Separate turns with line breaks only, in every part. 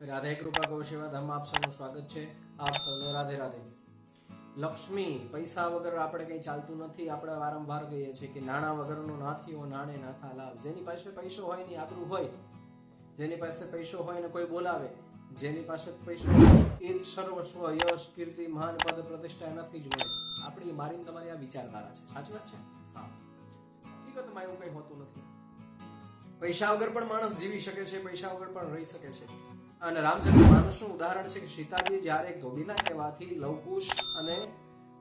રાધે કૃપા ગૌ સેવા ધામ આપ સૌનું સ્વાગત છે. આપ સૌને રાધે રાધે. લક્ષ્મી, પૈસા વગર આપણે કંઈ ચાલતું નથી. આપણે વારંવાર કહીએ છીએ કે નાણાં વગરનું ના થયો નાણે નાથા લાભ. જેની પાસે પૈસો હોય ની આબરૂ હોય, જેની પાસે પૈસો હોય ને કોઈ બોલાવે, જેની પાસે પૈસો હોય એ જ સર્વસ્વ, યશ, કીર્તિ, મહાન પદ, પ્રતિષ્ઠા એનાથી જ મળે. આપણી મારી તમારી આ વિચારધારા છે. સાચી વાત છે? હા, હકીકતમાં એવું કંઈ હોતું નથી. પૈસા વગર પણ માણસ જીવી શકે છે, પૈસા વગર પણ રહી શકે છે. અને રામચંદ્ર માનસનું ઉદાહરણ છે કે સીતાજી જ્યારે ધોબીના કહેવાથી લવકુશ અને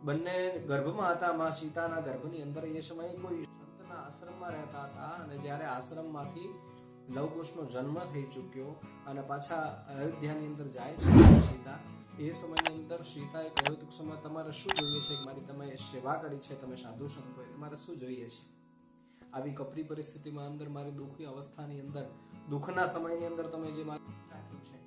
બંને ગર્ભમાં હતા, માં સીતાના ગર્ભની અંદર એ સમયે કોઈ સંતના આશ્રમમાં રહેતા હતા. અને જ્યારે આશ્રમમાંથી લવકુશનો જન્મ થઈ ચૂક્યો અને પાછા અયોધ્યાની અંદર જાય છે સીતા, એ સમયની અંદર સીતાએ કહ્યું ટૂંક સમય તમારે શું જોઈએ છે? મારી તમે સેવા કરી છે, તમે સાધુ સંતોએ, તમારે શું જોઈએ છે? આવી કપરી પરિસ્થિતિમાં અંદર મારી દુઃખી અવસ્થાની અંદર, દુઃખના સમયની અંદર તમે જે રાખ્યું છે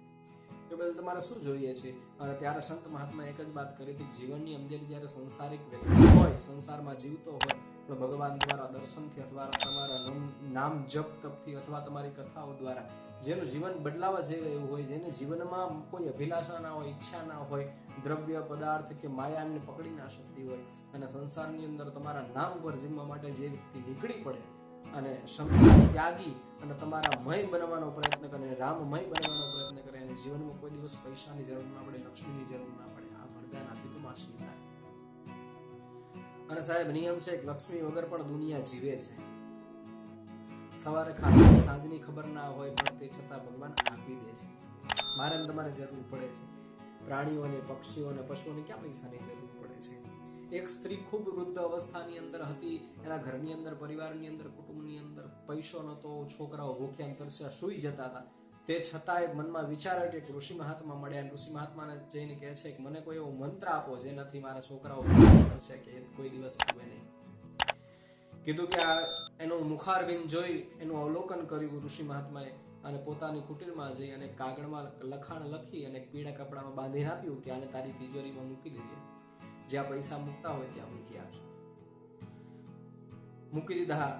તો બદલ તમારે શું જોઈએ છે? અને ત્યારે સંત મહાત્મા એક જ વાત કરી હતી, જીવનની અંદર જ્યારે સંસારિક વ્યક્તિ હોય, સંસારમાં જીવતો હોય, પણ ભગવાન તમારા દર્શનથી અથવા તમારા નામ જપ તપથી અથવા તમારી કથાઓ દ્વારા જેનું જીવન બદલાવા જઈ રહ્યું હોય, જેને જીવનમાં કોઈ અભિલાષા ના હોય, ઈચ્છા ના હોય, દ્રવ્ય પદાર્થ કે માયા એમને પકડી ના શકતી હોય, અને સંસારની અંદર તમારા નામ પર જીવવા માટે જે વ્યક્તિ નીકળી પડે અને સંસાર ત્યાગી અને તમારા મય બનવાનો પ્રયત્ન કરે, રામમય બનવાનો પ્રયત્ન કરે, અને જીવનમાં કોઈ દિવસ પૈસાની જરૂર ના પડે, લક્ષ્મીની જરૂર ના પડે, આ વરદાન આપ્યું તું માં સીતાએ. અને સાહેબ, નિયમ છે કે લક્ષ્મી વગર પણ દુનિયા જીવે છે. સવારે ખાલી સાંજની ખબર ના હોય, પણ તે છતાં ભગવાન આપી દે છે. મારે તમારે જરૂર પડે છે. પ્રાણીઓને, પક્ષીઓને, પશુઓને ક્યાં પૈસાની જરૂર પડે છે? એક સ્ત્રી ખૂબ વૃદ્ધ અવસ્થાની અંદર હતી, એના ઘરની અંદર, પરિવારની અંદર, કુટુંબની અંદર પૈસો નતો, છોકરાઓ ભૂખ્યા તરસ્યા સૂઈ જતા હતા. તે છતાંય મનમાં વિચાર કે ઋષિ મહાત્મા મળ્યા, ઋષિ મહાત્માને જઈને કહે છે કે મને કોઈ એવો મંત્ર આપો જેનાથી મારા છોકરાઓ કરશે કે કોઈ દિવસ સુવે નહીં. કીધું કે આ એનું મુખારવિંદ જોઈ એનું અવલોકન કર્યું ઋષિ મહાત્માએ, અને પોતાની કુટીરમાં જઈ અને કાગળમાં લખાણ લખી અને પીળા કપડામાં બાંધીને આપ્યું કે આને તારી તિજોરીમાં મૂકી દેજે, જ્યાં પૈસા મૂકતા હોય ત્યાં મૂકી આપજો. મૂકી દીધા.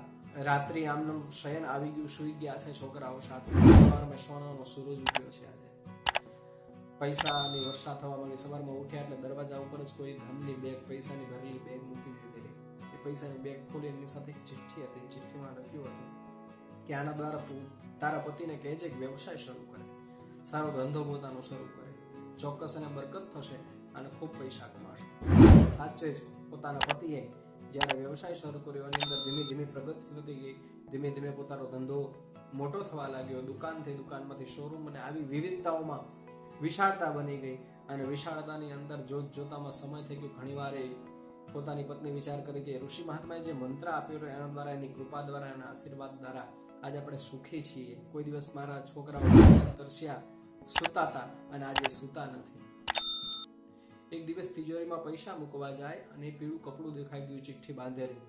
રાત્રિ આમનું શયન આવી ગયું, સુઈ ગયા છે છોકરાઓ સાથે. સવારમાં સોનાનો સૂરજ ઉગ્યો છે. આજે પૈસાની વર્ષા થવા માંડી. સવારમાં ઉઠ્યા એટલે દરવાજા ઉપર જ કોઈ ધનની બેગ, પૈસાની ભરેલી બેગ મૂકી દીધેલી. એ પૈસાની બેગ ખોલી એની સાથે એક ચિઠ્ઠી હતી. ચિઠ્ઠીમાં લખ્યું હતું કે આના દ્વારા તું તારા પતિને કહેજે કે વ્યવસાય શરૂ કરે, સારો ધંધો પોતાનો શરૂ કરે, ચોક્કસ એને બરકત થશે અને ખૂબ પૈસા કમાશે. સાચે જ પોતાના પતિએ જ્યારે વ્યવસાય શરૂ કર્યો, એની અંદર ધીમે ધીમે પ્રગતિ થતી ગઈ, ધીમે ધીમે પોતાનો ધંધો મોટો થવા લાગ્યો, દુકાનથી દુકાનમાંથી શોરૂમ, અને આવી વિવિધતાઓમાં વિશાળતા બની ગઈ. અને વિશાળતાની અંદર જોતામાં સમય થઈ ગયો. ઘણીવાર પોતાની પત્ની વિચાર કરી કે ઋષિ મહાત્માએ જે મંત્ર આપ્યો એના દ્વારા, એની કૃપા દ્વારા, એના આશીર્વાદ દ્વારા આજે આપણે સુખી છીએ. કોઈ દિવસ મારા છોકરાઓ તરસ્યા સૂતા હતા અને આજે સૂતા નથી. એક દિવસ તિજોરીમાં પૈસા મૂકવા જાય અને પીળું કપડું દેખાઈ ગયું, ચિઠ્ઠી બાંધેલી.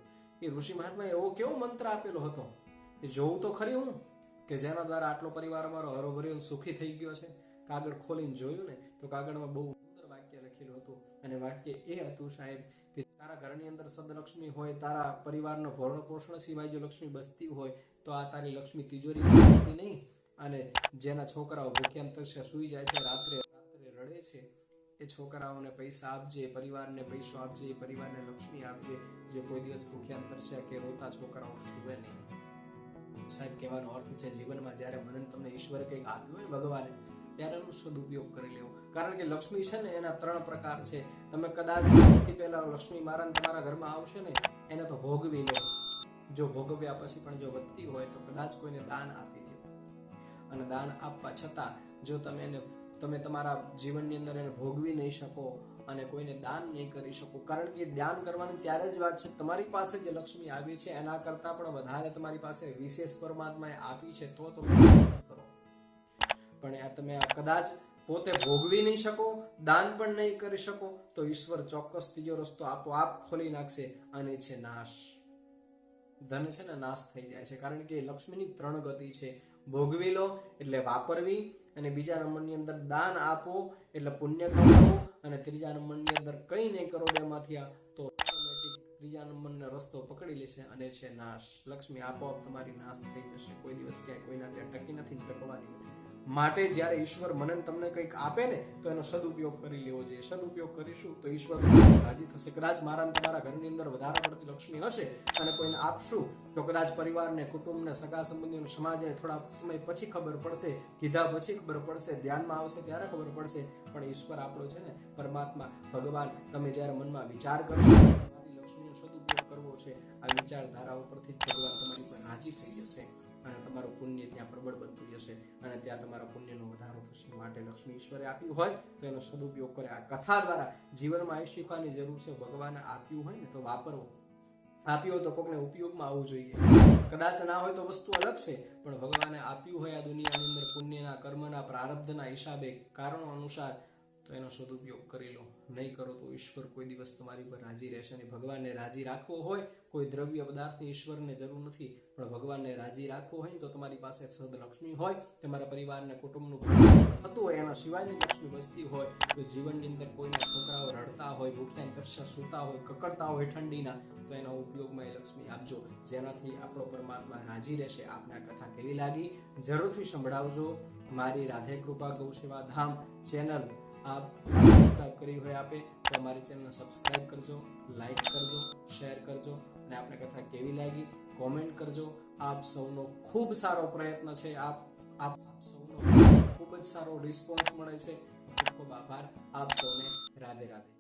એ ઋષિ મહાત્માએ એવો કેવો મંત્ર આપેલો હતો એ જોવું તો ખરી હું, કે જેના દ્વારા આટલો પરિવાર અમારો હરોભર્યો સુખી થઈ ગયો છે. કાગળ ખોલીને જોયું ને તો કાગળમાં બહુ સુંદર વાક્ય લખેલું હતું. અને વાક્ય એ હતું સાહેબ કે તારા ઘરની અંદર સદલક્ષ્મી હોય, તારા પરિવારનો ભરણ પોષણ સિવાય જો લક્ષ્મી બસતી હોય તો આ તારી લક્ષ્મી તિજોરી નહીં. અને જેના છોકરાઓ ભૂખ્યા તરસ્યા સૂઈ જાય છે, રાત્રે રડે છે, એ છોકરાઓને પૈસા આપજે, પરિવારને પૈસો આપજે, એ પરિવારને લક્ષ્મી આપજે, જે કોઈ દિવસ ભૂખ્યા તરસ્યા કે રોતા છોકરાઓ સુવે નહીં. સાહેબ, કહેવાનો અર્થ છે જીવનમાં જ્યારે મને તમને ઈશ્વરે કંઈક આપ્યું હોય ભગવાને, ત્યારે એનો સદુપયોગ કરી લેવો. કારણ કે લક્ષ્મી છે ને એના 3 પ્રકાર છે. તમે કદાચ સૌથી પહેલા લક્ષ્મી મારા તમારા ઘરમાં આવશે ને એને તો ભોગવી લો. જો ભોગવ્યા પછી પણ જો વધતી હોય તો કદાચ કોઈને દાન આપી દો. અને દાન આપવા છતાં જો તમે તમારા જીવનની અંદર એને ભોગવી નહીં શકો અને કોઈને દાન નહીં કરી શકો, કારણ કે દાન કરવાની ત્યારે જ વાત છે તમારી પાસે જે લક્ષ્મી આવી છે એના કરતાં પણ વધારે તમારી પાસે વિશેષ પરમાત્માએ આપી છે તો કરો. પણ આ તમે કદાચ પોતે ભોગવી નહીં શકો, દાન પણ નહીં કરી શકો, તો ઈશ્વર ચોક્કસ ત્રીજો રસ્તો આપોઆપ ખોલી નાખશે, અને છે નાશ. ધન છે ને નાશ થઈ જાય છે. કારણ કે લક્ષ્મીની 3 ગતિ છે. ભોગવી લો એટલે વાપરવી, અને બીજા નંબરની અંદર દાન આપો એટલે પુણ્ય કમાવો, અને ત્રીજા નંબરની અંદર કંઈ નહીં કરો બેમાંથી તો ઓટોમેટિક ત્રીજા નંબરનો રસ્તો પકડી લેશે, અને છે નાશ. લક્ષ્મી આપોઆપ તમારી નાશ થઈ જશે. કોઈ દિવસ ક્યાંય કોઈના ત્યાં ટકી નથી, ટકવાની નથી. માટે જ્યારે ઈશ્વર મને તમને કંઈક આપે ને તો એનો સદુપયોગ કરી લેવો જોઈએ. સદુપયોગ કરીશું તો ઈશ્વર રાજી થશે. કદાચ મારા ને તમારા ઘરની અંદર વધારે પડતી લક્ષ્મી હશે અને કોઈને આપશું તો કદાચ પરિવારને, કુટુંબને, સગા સંબંધીઓને, સમાજને થોડા સમય પછી ખબર પડશે, કીધા પછી ખબર પડશે, ધ્યાનમાં આવશે ત્યારે ખબર પડશે. પણ ઈશ્વર આપણો છે ને, પરમાત્મા, ભગવાન, તમે જ્યારે મનમાં વિચાર કરશો મારી લક્ષ્મીનો સદુપયોગ કરવો છે, આ વિચારધારા ઉપરથી ભગવાન તમારી પર રાજી થઈ જશે અને તમારું પુણ્ય ત્યાં પ્રબળ બનતું જશે અને ત્યાં તમારા પુણ્યનો વધારો થશે. માટે લક્ષ્મી ઈશ્વરે આપ્યું હોય તો એનો સદુપયોગ કરે. આ કથા દ્વારા જીવનમાં એ શીખવાની જરૂર છે, ભગવાને આપ્યું હોય ને તો વાપરવો. આપ્યું હોય તો કોકને ઉપયોગમાં આવવું જોઈએ. કદાચ ના હોય તો વસ્તુ અલગ છે, પણ ભગવાને આપ્યું હોય આ દુનિયાની અંદર પુણ્યના, કર્મના, પ્રારબ્ધના હિસાબે, કારણો અનુસાર, તો એનો સદુપયોગ કરી લો. નહીં કરો તો ઈશ્વર કોઈ દિવસ તમારી પર રાજી રહેશે નહીં. ભગવાનને રાજી રાખવો હોય, કોઈ દ્રવ્ય પદાર્થની ઈશ્વરને જરૂર નથી, પણ ભગવાનને રાજી રાખવો હોય તો તમારી પાસે સદલક્ષ્મી હોય, તમારા પરિવારને, કુટુંબનું થતું હોય, એના સિવાયની લક્ષ્મી વસતી હોય, તો જીવનની અંદર કોઈના છોકરાઓ રડતા હોય, ભૂખ્યા તરસ્યા સૂતા હોય, કકડતા હોય ઠંડીના, તો એના ઉપયોગમાં એ લક્ષ્મી આપજો, જેનાથી આપણો પરમાત્મા રાજી રહેશે. આપને આ કથા કેવી લાગી જરૂરથી સંભળાવજો. મારી રાધે કૃપા ગૌ સેવા ધામ ચેનલ આપ સબસ્ક્રાઇબ કરી હોય આપે તો અમારી ચેનલને સબસ્ક્રાઇબ કરજો, લાઈક કરજો, શેર કરજો અને આપને કથા કેવી લાગી કોમેન્ટ કરજો. આપ સૌનો ખૂબ સારો પ્રયત્ન છે, આપ સૌનો ખૂબ જ સારો રિસ્પોન્સ મળે છે. ખૂબ ખૂબ આભાર. આપ સૌને રાધે રાધે.